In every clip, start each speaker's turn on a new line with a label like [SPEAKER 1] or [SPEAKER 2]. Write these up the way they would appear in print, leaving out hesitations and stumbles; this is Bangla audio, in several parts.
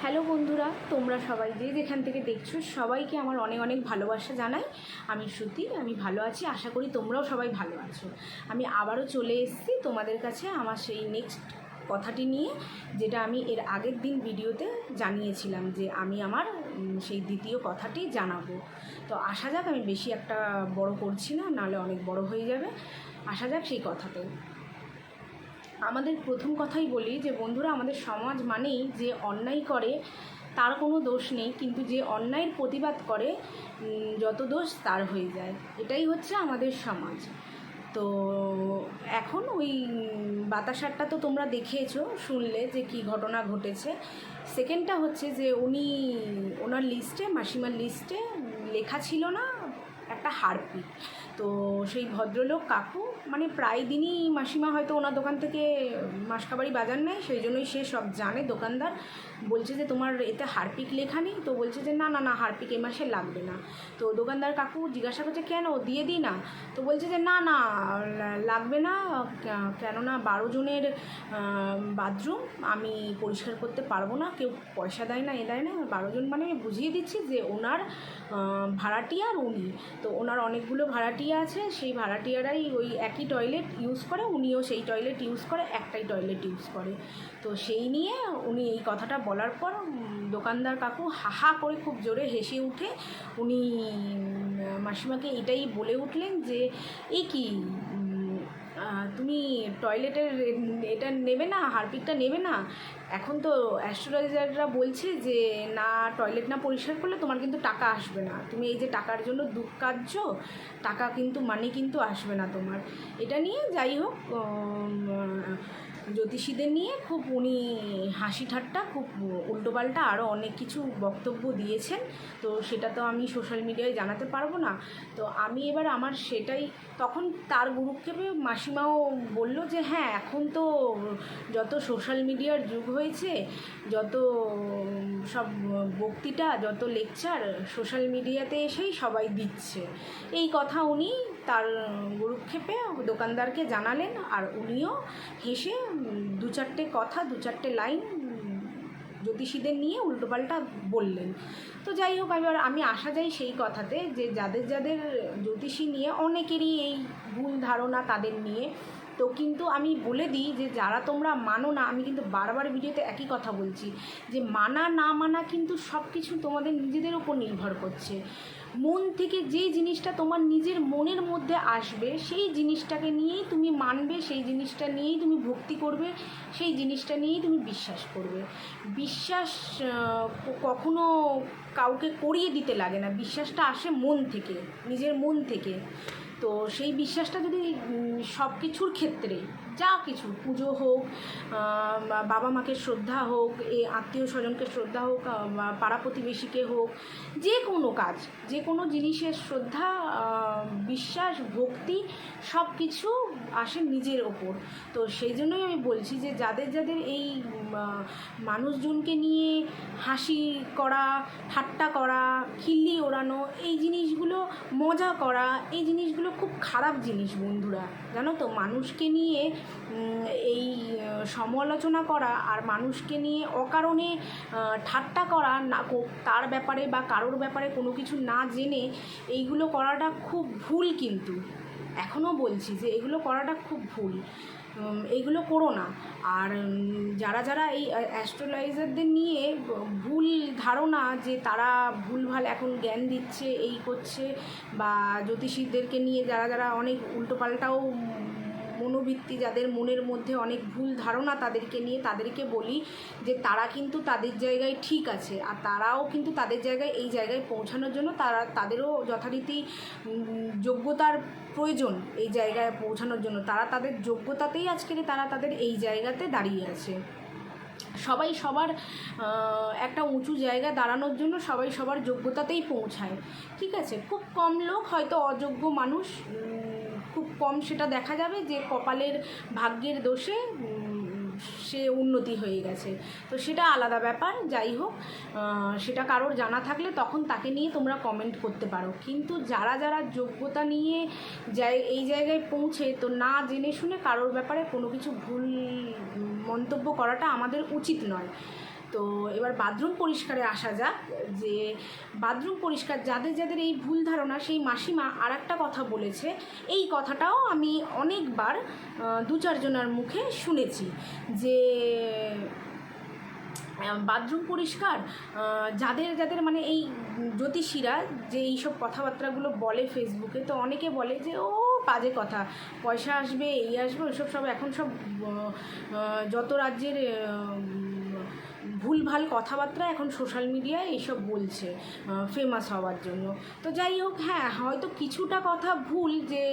[SPEAKER 1] হ্যালো বন্ধুরা, তোমরা সবাই যে যেখান থেকে দেখছো সবাইকে আমার অনেক অনেক ভালোবাসা জানাই। আমি শ্রুতি, আমি ভালো আছি, আশা করি তোমরাও সবাই ভালো আছো। আমি আবারও চলে এসেছি তোমাদের কাছে আমার সেই নেক্সট কথাটি নিয়ে, যেটা আমি এর আগের দিন ভিডিওতে জানিয়েছিলাম যে আমি আমার সেই দ্বিতীয় কথাটি জানাবো। তো আসা যাক, আমি বেশি একটা বড় করছি না, নাহলে অনেক বড় হয়ে যাবে। আসা যাক সেই কথাতে। আমাদের প্রথম কথাই বলি যে বন্ধুরা, আমাদের সমাজ মানেই যে অন্যায় করে তার কোনো দোষ নেই, কিন্তু যে অন্যায়ের প্রতিবাদ করে যত দোষ তার হয়ে যায়। এটাই হচ্ছে আমাদের সমাজ। তো এখন ওই বাতাসারটা তো তোমরা দেখেছো, শুনলে যে কি ঘটনা ঘটেছে। সেকেন্ডটা হচ্ছে যে ওনার লিস্টে, মাসিমার লিস্টে লেখা ছিল না একটা হারপিক। তো সেই ভদ্রলোক কাকু মানে প্রায় দিনই মাসিমা হয়তো ওনার দোকান থেকে মাসকাবারি বাজার নেয়, সেই জন্যই সে সব জানে। দোকানদার বলছে যে তোমার এতে হারপিক লেখা নেই, তো বলছে যে না না না, হারপিক এ মাসে লাগবে না। তো দোকানদার কাকু জিজ্ঞাসা করছে কেন, দিয়ে দিই না? তো বলছে যে না না, লাগবে না, কেননা 12 জনের বাথরুম আমি পরিষ্কার করতে পারবো না, কেউ পয়সা দেয় না, দেয় না। 12 জন মানে আমি বুঝিয়ে দিচ্ছি যে ওনার ভাড়াটিয়া আর উনি, তো ওনার অনেকগুলো ভাড়াটিয়া আছে, সেই ভাড়াটিয়ারাই ওই একই টয়লেট ইউজ করে, উনিও সেই টয়লেট ইউজ করে, একটাই টয়লেট ইউজ করে। তো সেই নিয়ে উনি এই কথাটা বলার পর দোকানদার কাকু হাহা করে খুব জোরে হেসে উঠে উনি মাসিমাকে এটাই বলে উঠলেন যে এই কি তুমি টয়লেটের এটা নেবে না, হারপিকটা নেবে না? এখন তো অ্যাস্ট্রোলজাররা বলছে যে না, টয়লেট না পরিষ্কার করলে তোমার কিন্তু টাকা আসবে না, তুমি এই যে টাকার জন্য দুঃখ কাঁদছো, টাকা কিন্তু মানি কিন্তু আসবে না তোমার। এটা নিয়ে যাই হোক, জ্যোতিষীদের নিয়ে খুব উনি হাসি ঠাট্টা, খুব উল্টোপাল্টা আরও অনেক কিছু বক্তব্য দিয়েছেন। তো সেটা তো আমি সোশ্যাল মিডিয়ায় জানাতে পারবো না। তো আমি এবার আমার সেটাই, তখন তার গুরুক্ষেপে মাসিমাও বলল যে হ্যাঁ, এখন তো যত সোশ্যাল মিডিয়ার যুগ হয়েছে, যত সব বক্তৃতা, যত লেকচার সোশ্যাল মিডিয়াতে এসেই সবাই দিচ্ছে। এই কথা উনি তার গুরুক্ষেপে দোকানদারকে জানালেন, আর উনিও হেসে দু চারটে লাইন জ্যোতিষীদের নিয়ে উল্টোপাল্টা বললেন। তো যাই হোক, এবার আমি আসা যাই সেই কথাতে যে যাদের যাদের জ্যোতিষী নিয়ে অনেকেরই এই ভুল ধারণা তাদের নিয়ে। তো কিন্তু আমি বলে দিই যে যারা তোমরা মানো না, আমি কিন্তু বারবার ভিডিওতে একই কথা বলছি যে মানা না মানা কিন্তু সব কিছু তোমাদের নিজেদের উপর নির্ভর করছে। মন থেকে যেই জিনিসটা তোমার নিজের মনের মধ্যে আসবে, সেই জিনিসটাকে নিয়েই তুমি মানবে, সেই জিনিসটা নিয়েই তুমি ভক্তি করবে, সেই জিনিসটা নিয়েই তুমি বিশ্বাস করবে। বিশ্বাস কখনো কাউকে করিয়ে দিতে লাগে না, বিশ্বাসটা আসে মন থেকে, নিজের মন থেকে। তো সেই বিশ্বাসটা যদি সব কিছুর ক্ষেত্রে, যা কিছু, পুজো হোক, বাবা মাকে শ্রদ্ধা হোক, আত্মীয় স্বজনকে শ্রদ্ধা হোক, পাড়া প্রতিবেশীকে হোক, যে কোনো কাজ, যে কোনো জিনিসের শ্রদ্ধা, বিশ্বাস, ভক্তি সব কিছু আসে নিজের ওপর। তো সেই জন্যই আমি বলছি যে যাদের যাদের এই মানুষজনকে নিয়ে হাসি করা, ঠাট্টা করা, খিল্লি ওড়ানো, এই জিনিসগুলো, মজা করা, এই জিনিসগুলো খুব খারাপ জিনিস বন্ধুরা, জানো তো। মানুষকে নিয়ে এই সমালোচনা করা আর মানুষকে নিয়ে অকারণে ঠাট্টা করা, না তার ব্যাপারে বা কারোর ব্যাপারে কোনো কিছু না জেনে এইগুলো করাটা খুব ভুল। কিন্তু এখনও বলছি যে এগুলো করাটা খুব ভুল, এইগুলো করো না। আর যারা যারা এই অ্যাস্ট্রোলজারদের নিয়ে ভুল ধারণা যে তারা ভুলভাল এখন জ্ঞান দিচ্ছে, এই করছে, বা জ্যোতিষীদেরকে নিয়ে যারা যারা অনেক উল্টোপাল্টাও মনোবৃত্তি, যাদের মনের মধ্যে অনেক ভুল ধারণা তাদেরকে নিয়ে, তাদেরকে বলি যে তারা কিন্তু তাদের জায়গায় ঠিক আছে, আর তারাও কিন্তু তাদের জায়গায়, এই জায়গায় পৌঁছানোর জন্য তাদেরও যথারীতি যোগ্যতার প্রয়োজন। এই জায়গায় পৌঁছানোর জন্য তারা তাদের যোগ্যতাতেই আজকে তারা তাদের এই জায়গাতে দাঁড়িয়ে আছে। সবাই সবার একটা উঁচু জায়গায় দাঁড়ানোর জন্য সবাই সবার যোগ্যতাতেই পৌঁছায়, ঠিক আছে। খুব কম লোক হয়তো অযোগ্য মানুষ, খুব কম সেটা দেখা যাবে যে কপালের ভাগ্যের দোষে সে উন্নতি হয়ে গেছে, তো সেটা আলাদা ব্যাপার। যাই হোক, সেটা কারোর জানা থাকলে তখন তাকে নিয়ে তোমরা কমেন্ট করতে পারো। কিন্তু যারা যারা যোগ্যতা নিয়ে এই জায়গায় পৌঁছে, তো না জেনে শুনে কারোর ব্যাপারে কোনো কিছু ভুল মন্তব্য করাটা আমাদের উচিত নয়। তো এবার বাথরুম পরিষ্কারে আসা যাক, যে বাথরুম পরিষ্কার যাদের যাদের এই ভুল ধারণা, সেই মাসিমা আর একটা কথা বলেছে, এই কথাটাও আমি অনেকবার 2-4 জনের মুখে শুনেছি যে বাথরুম পরিষ্কার যাদের যাদের মানে এই জ্যোতিষীরা যে এইসব কথাবার্তাগুলো বলে ফেসবুকে, তো অনেকে বলে যে ও বাজে কথা, পয়সা আসবে, এই আসবে, ওইসব সব এখন সব যত রাজ্যের ভুলভাল কথাবার্তা এখন সোশ্যাল মিডিয়ায় এইসব বলছে ফেমাস হওয়ার জন্য। তো যাই হোক, হ্যাঁ হয়তো কিছুটা কথা ভুল, যে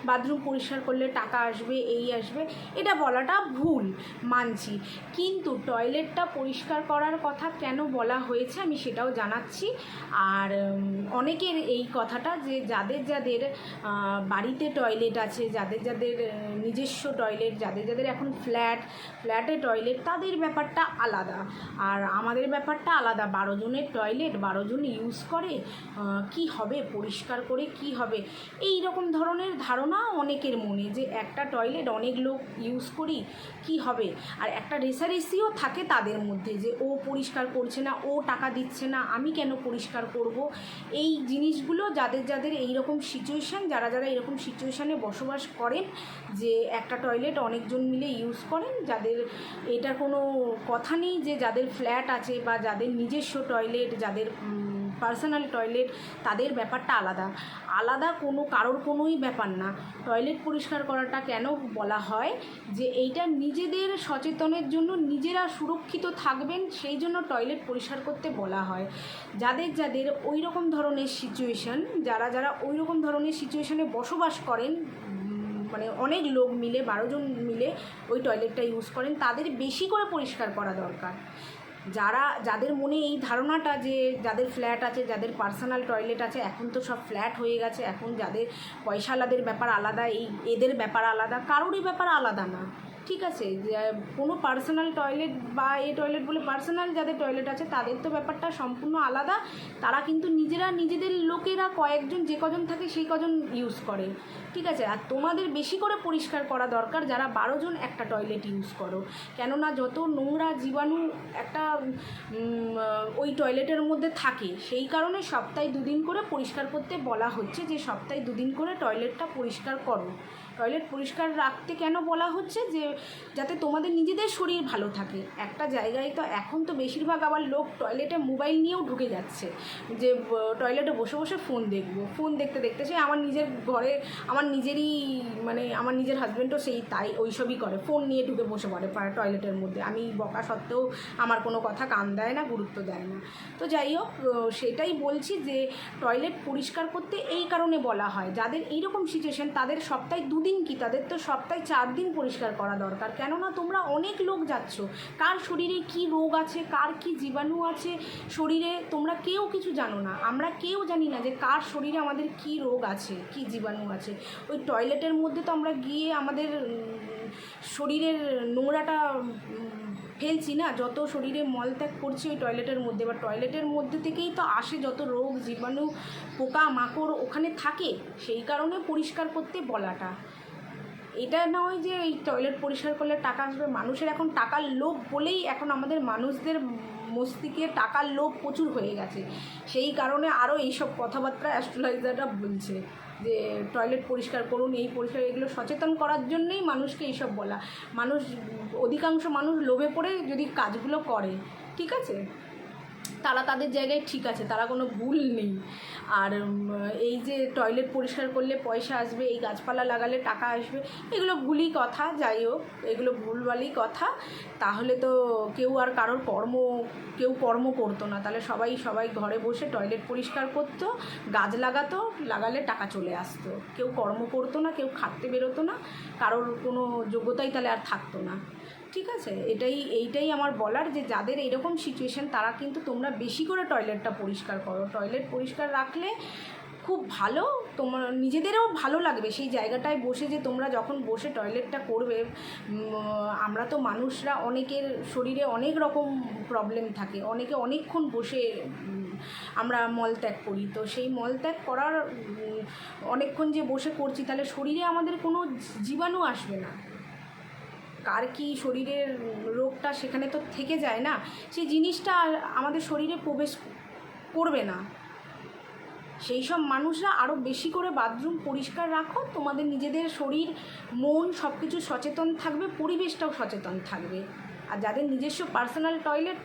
[SPEAKER 1] বাথরুম পরিষ্কার করলে টাকা আসবে, এই আসবে, এটা বলাটা ভুল মানছি, কিন্তু টয়লেটটা পরিষ্কার করার কথা কেন বলা হয়েছে আমি সেটাও জানাচ্ছি। আর অনেকের এই কথাটা যে যাদের যাদের বাড়িতে টয়লেট আছে, যাদের যাদের নিজস্ব টয়লেট, যাদের যাদের এখন ফ্ল্যাটে টয়লেট, তাদের ব্যাপারটা আলাদা, আর আমাদের ব্যাপারটা আলাদা। 12 জনের টয়লেট, 12 জন ইউজ করে, কি হবে পরিষ্কার করে, কি হবে, এই রকম ধরনের ধারণা অনেকের মনে, যে একটা টয়লেট অনেক লোক ইউজ করি, কি হবে। আর একটা রেষারেষিও থাকে তাদের মধ্যে, যে ও পরিষ্কার করছে না, ও টাকা দিচ্ছে না, আমি কেন পরিষ্কার করব। এই জিনিসগুলো যাদের যাদের এই রকম সিচুয়েশান, যারা যারা এরকম সিচুয়েশানে বসবাস করেন, যে একটা টয়লেট অনেকজন মিলে ইউজ করেন, যাদের এটা কোনো কথা নেই যে যাদের ফ্ল্যাট আছে বা যাদের নিজস্ব টয়লেট, যাদের পার্সোনাল টয়লেট, তাদের ব্যাপারটা আলাদা আলাদা, কারোর কোনোই ব্যাপার না। টয়লেট পরিষ্কার করাটা কেন বলা হয়, যে এইটা নিজেদের সচেতনের জন্য, নিজেরা সুরক্ষিত থাকবেন সেই জন্য টয়লেট পরিষ্কার করতে বলা হয়। যাদের যাদের ওই রকম ধরনের সিচুয়েশান, যারা যারা ওই রকম ধরনের সিচুয়েশানে বসবাস করেন, মানে অনেক লোক মিলে, 12 জন মিলে ওই টয়লেটটা ইউজ করেন, তাদের বেশি করে পরিষ্কার করা দরকার। যাদের মনে এই ধারণাটা যে যাদের ফ্ল্যাট আছে, যাদের পার্সোনাল টয়লেট আছে, এখন তো সব ফ্ল্যাট হয়ে গেছে, এখন যাদের পয়সাওয়ালাদের ব্যাপার আলাদা, এদের ব্যাপার আলাদা, কারোরই ব্যাপার আলাদা না, ঠিক আছে। কোনো পার্সোনাল টয়লেট বা টয়লেট বলে পার্সোনাল যাদের টয়লেট আছে, তাদের তো ব্যাপারটা সম্পূর্ণ আলাদা, তারা কিন্তু নিজেরা নিজেদের লোকেরা কয়েকজন, যে কজন থাকে সেই কজন ইউজ করে, ঠিক আছে। আর তোমাদের বেশি করে পরিষ্কার করা দরকার, যারা 12 জন একটা টয়লেট ইউজ করো, কেননা যত নোংরা জীবাণু একটা ওই টয়লেটের মধ্যে থাকে, সেই কারণে সপ্তাহে 2 দিন করে পরিষ্কার করতে বলা হচ্ছে, যে সপ্তাহে 2 দিন করে টয়লেটটা পরিষ্কার করো। টয়লেট পরিষ্কার রাখতে কেন বলা হচ্ছে, যে যাতে তোমাদের নিজেদের শরীর ভালো থাকে। একটা জায়গায় তো এখন তো বেশিরভাগ আবার লোক টয়লেটে মোবাইল নিয়েও ঢুকে যাচ্ছে, যে টয়লেটে বসে বসে ফোন দেখতে দেখতে, সে আমার নিজের ঘরে, আমার নিজেরই মানে আমার নিজের হাজব্যান্ডও তাই ওইসবই করে, ফোন নিয়ে ঢুকে বসে পড়ে টয়লেটের মধ্যে। আমি বকা সত্ত্বেও আমার কোনো কথা কান দেয় না, গুরুত্ব দেয় না। তো যাই হোক, সেটাই বলছি যে টয়লেট পরিষ্কার করতে এই কারণে বলা হয়, যাদের এইরকম সিচুয়েশান, তাদের সপ্তাহে 2 দিন কি, তাদের তো সপ্তাহে 4 দিন পরিষ্কার করা দরকার। কেননা তোমরা অনেক লোক যাচ্ছ, কার শরীরে কি রোগ আছে, কার কি জীবাণু আছে শরীরে, তোমরা কেউ কিছু জানো না, আমরা কেউ জানি না যে কার শরীরে আমাদের কি রোগ আছে, কি জীবাণু আছে। ওই টয়লেটের মধ্যে তো আমরা গিয়ে আমাদের শরীরের নোংরাটা ফেলছি না, যত শরীরে মলত্যাগ করছি ওই টয়লেটের মধ্যে, বা টয়লেটের মধ্যে থেকেই তো আসে যত রোগ জীবাণু, পোকা মাকড় ওখানে থাকে, সেই কারণে পরিষ্কার করতে বলাটা। এটা নয় যে এই টয়লেট পরিষ্কার করলে টাকা আসবে। মানুষের এখন টাকার লোভ বলেই এখন আমাদের মানুষদের মস্তিষ্কে টাকার লোভ প্রচুর হয়ে গেছে, সেই কারণে আরও এইসব কথাবার্তা অ্যাস্ট্রোলজাররা বলছে, যে টয়লেট পরিষ্কার করুন, এই পরিষ্কার, এগুলো সচেতন করার জন্যেই মানুষকে এইসব বলা। অধিকাংশ মানুষ লোভে পড়ে যদি কাজগুলো করে, ঠিক আছে, তারা তাদের জায়গায় ঠিক আছে, তারা কোনো ভুল নেই। আর এই যে টয়লেট পরিষ্কার করলে পয়সা আসবে, এই গাছপালা লাগালে টাকা আসবে, এগুলো ভুলই কথা। যাই হোক, এগুলো ভুলভালই কথা। তাহলে তো কেউ আর কর্ম করতো না, তাহলে সবাই ঘরে বসে টয়লেট পরিষ্কার করতো, গাছ লাগালে টাকা চলে আসতো, কেউ কর্ম করতো না, কেউ খাটতে বেরোতো না, কারোর কোনো যোগ্যতাই তাহলে আর থাকতো না, ঠিক আছে। এইটাই আমার বলার, যে যাদের এরকম সিচুয়েশান, তারা কিন্তু তোমরা বেশি করে টয়লেটটা পরিষ্কার করো। টয়লেট পরিষ্কার রাখলে খুব ভালো, তোমার নিজেদেরও ভালো লাগবে সেই জায়গাটায় বসে, যে তোমরা যখন বসে টয়লেটটা করবে। আমরা তো মানুষরা, অনেকের শরীরে অনেক রকম প্রবলেম থাকে, অনেকে অনেকক্ষণ বসে আমরা মলত্যাগ করি, তো সেই মলত্যাগ করার অনেকক্ষণ যে বসে করছি, তাহলে শরীরে আমাদের কোনো জীবাণু আসবে না, কার কী শরীরের রোগটা সেখানে তো থেকে যায় না, সেই জিনিসটা আমাদের শরীরে প্রবেশ করবে না। সেই সব মানুষরা আরও বেশি করে বাথরুম পরিষ্কার রাখো, তোমাদের নিজেদের শরীর মন সব কিছু সচেতন থাকবে, পরিবেশটাও সচেতন থাকবে। আর যাদের নিজস্ব পার্সোনাল টয়লেট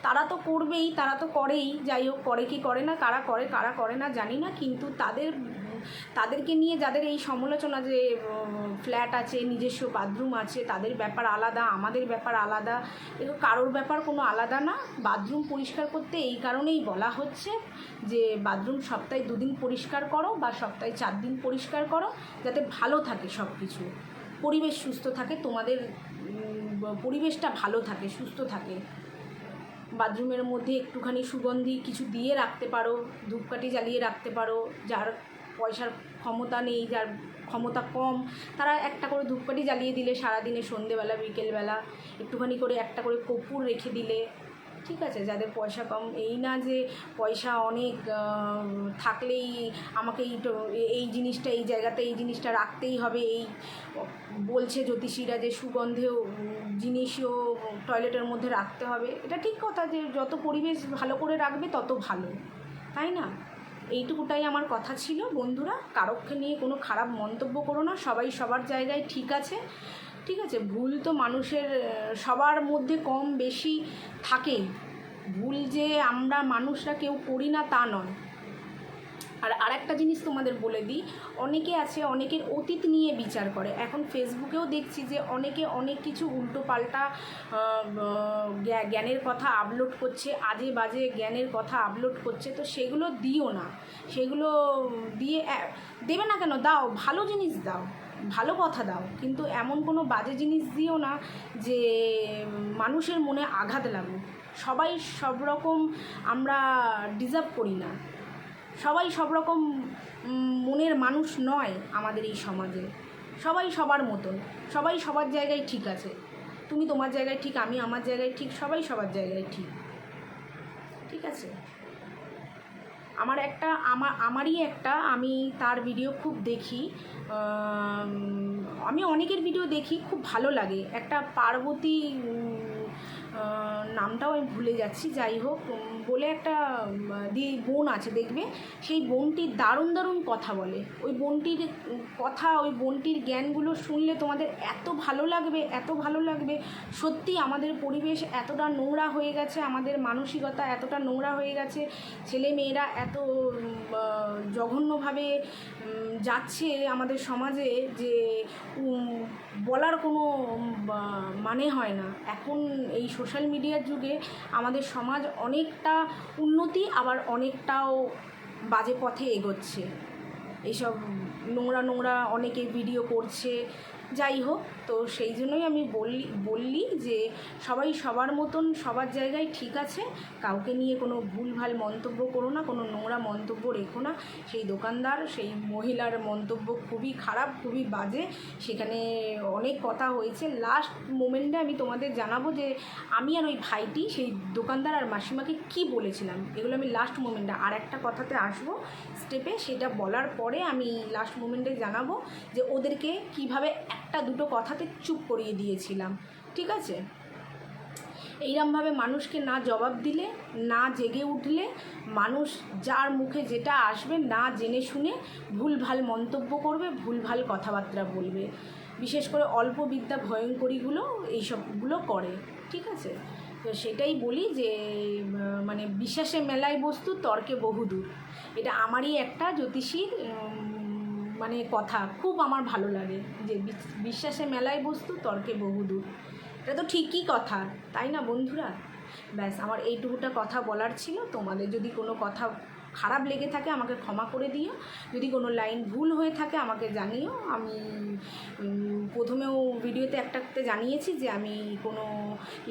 [SPEAKER 1] তারা তো করবেই, তারা তো করেই, যাই হোক করে কি করে না, কারা করে না জানি না, কিন্তু তাদেরকে নিয়ে যাদের এই সমালোচনা যে ফ্ল্যাট আছে, নিজস্ব বাথরুম আছে, তাদের ব্যাপার আলাদা, আমাদের ব্যাপার আলাদা, এগুলো কারোর ব্যাপার কোনো আলাদা না। বাথরুম পরিষ্কার করতে এই কারণেই বলা হচ্ছে যে বাথরুম সপ্তাহে 2 দিন পরিষ্কার করো বা সপ্তাহে 4 দিন পরিষ্কার করো, যাতে ভালো থাকে সব কিছু, পরিবেশ সুস্থ থাকে, তোমাদের পরিবেশটা ভালো থাকে, সুস্থ থাকে। বাথরুমের মধ্যে একটুখানি সুগন্ধি কিছু দিয়ে রাখতে পারো, ধূপকাঠি জ্বালিয়ে রাখতে পারো। যার পয়সার ক্ষমতা নেই, যার ক্ষমতা কম, তারা একটা করে ধূপকাঠি জ্বালিয়ে দিলে সারাদিনে, সন্ধেবেলা বিকেলবেলা একটুখানি করে একটা করে কর্পূর রেখে দিলে, ঠিক আছে। যাদের পয়সা কম, এই না যে পয়সা অনেক থাকলেই আমাকে এই জিনিসটা, এই জায়গাতে এই জিনিসটা রাখতেই হবে, এই বলছে জ্যোতিষীরা যে সুগন্ধেয় জিনিসও টয়লেটের মধ্যে রাখতে হবে। এটা ঠিক কথা যে যত পরিবেশ ভালো করে রাখবে তত ভালো, তাই না? এইটুকুটাই আমার কথা ছিল বন্ধুরা। কারোকে নিয়ে কোনো খারাপ মন্তব্য করো না, সবাই সবার জায়গায় ঠিক আছে, ঠিক আছে। ভুল তো মানুষের সবার মধ্যে কম বেশি থাকেই, ভুল যে আমরা মানুষরা কেউ করি না তা নয়। আর একটা জিনিস তোমাদের বলে দিই, অনেকে আছে অনেকের অতীত নিয়ে বিচার করে। এখন ফেসবুকেও দেখছি যে অনেকে অনেক কিছু উল্টো পাল্টা জ্ঞানের কথা আপলোড করছে, আজে বাজে জ্ঞানের কথা আপলোড করছে। তো সেগুলো দিও না, সেগুলো দেবে না কেন, দাও, ভালো জিনিস দাও, ভালো কথা দাও, কিন্তু এমন কোনো বাজে জিনিস দিও না যে মানুষের মনে আঘাত লাগুক। সবাই সব রকম আমরা ডিজার্ভ করি না, সবাই সব রকম মনের মানুষ নয় আমাদের এই সমাজে। সবাই সবার মতন, সবাই সবার জায়গায় ঠিক আছে। তুমি তোমার জায়গায় ঠিক, আমি আমার জায়গায় ঠিক, সবাই সবার জায়গায় ঠিক, ঠিক আছে। আমারই একটা, আমি তার ভিডিও খুব দেখি, আমি অনেকের ভিডিও দেখি, খুব ভালো লাগে। একটা পার্বতী, নামটাও আমি ভুলে যাচ্ছি, যাই হোক, বলে একটা বোন আছে, দেখবে সেই বোনটি দারুণ দারুণ কথা বলে। ওই বোনটির কথা, ওই বোনটির জ্ঞানগুলো শুনলে তোমাদের এত ভালো লাগবে, এত ভালো লাগবে। সত্যি আমাদের পরিবেশ এতটা নোংরা হয়ে গেছে, আমাদের মানসিকতা এতটা নোংরা হয়ে গেছে, ছেলে মেয়েরা এত জঘন্যভাবে যাচ্ছে আমাদের সমাজে যে বলার কোনো মানে হয় না। এখন এই সোশ্যাল মিডিয়ার যুগে আমাদের সমাজ অনেকটা উন্নতি, আবার অনেকটাও বাজে পথে এগোচ্ছে। এইসব নোংরা নোংরা অনেকে ভিডিও করছে, যাই হোক। তো সেই জন্যই আমি বললি যে সবাই সবার মতন সবার জায়গায় ঠিক আছে, কাউকে নিয়ে কোনো ভুলভাল মন্তব্য করো না, কোনো নোংরা মন্তব্য রেখো না। সেই দোকানদার, সেই মহিলার মন্তব্য খুবই খারাপ, খুবই বাজে, সেখানে অনেক কথা হয়েছে। লাস্ট মোমেন্টে আমি তোমাদের জানাবো যে আমি আর ওই ভাইটি সেই দোকানদার আর মাসিমাকে কি বলেছিলাম, এগুলো আমি লাস্ট মোমেন্টে আর একটা কথাতে আসবো স্টেপে, সেটা বলার পরে আমি লাস্ট মোমেন্টে জানাবো যে ওদেরকে কিভাবে একটা দুটো কথাতে চুপ করিয়ে দিয়েছিলাম, ঠিক আছে। এইরমভাবে মানুষকে না জবাব দিলে, না জেগে উঠলে, মানুষ যার মুখে যেটা আসবে না জেনে শুনে ভুলভাল মন্তব্য করবে, ভুলভাল কথাবার্তা বলবে। বিশেষ করে অল্প বিদ্যা ভয়ঙ্করীগুলো এইসবগুলো করে, ঠিক আছে। তো সেটাই বলি যে মানে বিশ্বাসে মেলায় বস্তু, তর্কে বহুদূর। এটা আমারই একটা জ্যোতিষীর মানে কথা, খুব আমার ভালো লাগে যে বিশ্বাসে মেলায় বস্তু, তর্কে বহুদূর। এটা তো ঠিকই কথা, তাই না বন্ধুরা? ব্যাস, আমার এইটুকুটা কথা বলার ছিল। তোমাদের যদি কোনো কথা খারাপ লেগে থাকে আমাকে ক্ষমা করে দিও, যদি কোনো লাইন ভুল হয়ে থাকে আমাকে জানিও। আমি প্রথমেও ভিডিওতে একটাতে জানিয়েছি যে আমি কোনো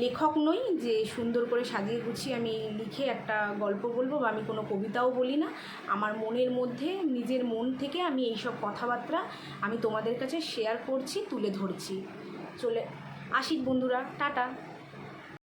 [SPEAKER 1] লেখক নই যে সুন্দর করে সাজিয়ে গুছিয়ে আমি লিখে একটা গল্প বলবো, বা আমি কোনো কবিতাও বলি না। আমার মনের মধ্যে, নিজের মন থেকে আমি এইসব কথাবার্তা আমি তোমাদের কাছে শেয়ার করছি, তুলে ধরছি। চলে আসি বন্ধুরা, টাটা।